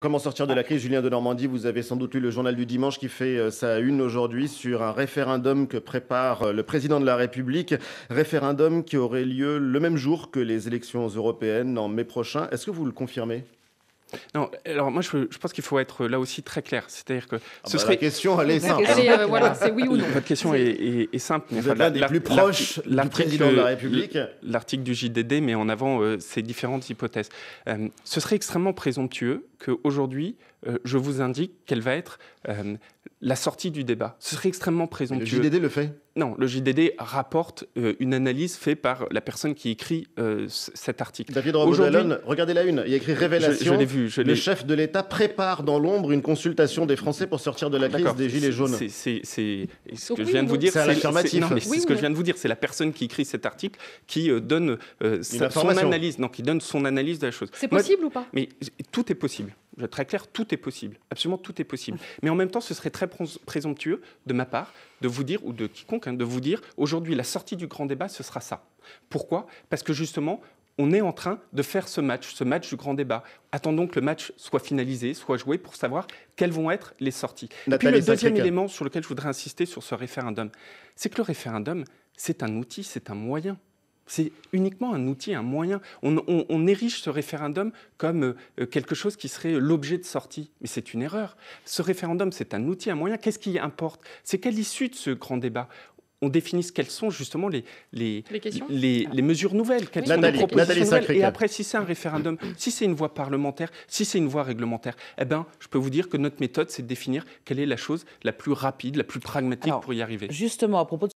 Comment sortir de la crise, Julien de Normandie? Vous avez sans doute lu le journal du dimanche qui fait sa une aujourd'hui sur un référendum que prépare le président de la République. Référendum qui aurait lieu le même jour que les élections européennes en mai prochain. Est-ce que vous le confirmez? Non, alors moi je pense qu'il faut être là aussi très clair. C'est-à-dire que La question, elle est simple. Voilà, c'est oui ou non. Votre question est simple. Mais vous êtes l'un des plus proches du président de la République. L'article du JDD met en avant ces différentes hypothèses. Ce serait extrêmement présomptueux qu'aujourd'hui, je vous indique quelle va être la sortie du débat. Ce serait extrêmement présomptueux. Le JDD le fait? Non, le JDD rapporte une analyse faite par la personne qui écrit cet article. David Roboudalon, regardez la une, il y a écrit révélation. Je l'ai vu. Le chef de l'État prépare dans l'ombre une consultation des Français pour sortir de la crise des Gilets jaunes. C'est ce que je viens de vous dire. C'est l'affirmatif. Non, mais c'est ce que je viens de vous dire. C'est la personne qui écrit cet article qui donne son analyse. Non, qui donne son analyse de la chose. C'est possible ou pas? Mais tout est possible. Je vais être très clair, tout est possible. Absolument tout est possible. Mais en même temps, ce serait très présomptueux de ma part de vous dire, ou de quiconque, de vous dire, aujourd'hui, la sortie du grand débat, ce sera ça. Pourquoi? Parce que justement, on est en train de faire ce match du grand débat. Attendons que le match soit finalisé, soit joué, pour savoir quelles vont être les sorties. Et puis le deuxième élément sur lequel je voudrais insister sur ce référendum, c'est que le référendum, c'est un outil, c'est un moyen. C'est uniquement un outil, un moyen. On érige ce référendum comme quelque chose qui serait l'objet de sortie. Mais c'est une erreur. Ce référendum, c'est un outil, un moyen. Qu'est-ce qui importe? C'est qu'à l'issue de ce grand débat, on définisse quelles sont justement les mesures nouvelles, quelles sont les propositions nouvelles. Et après, si c'est un référendum, si c'est une voie parlementaire, si c'est une voie réglementaire, eh ben, je peux vous dire que notre méthode, c'est de définir quelle est la chose la plus rapide, la plus pragmatique pour y arriver. Justement, à propos de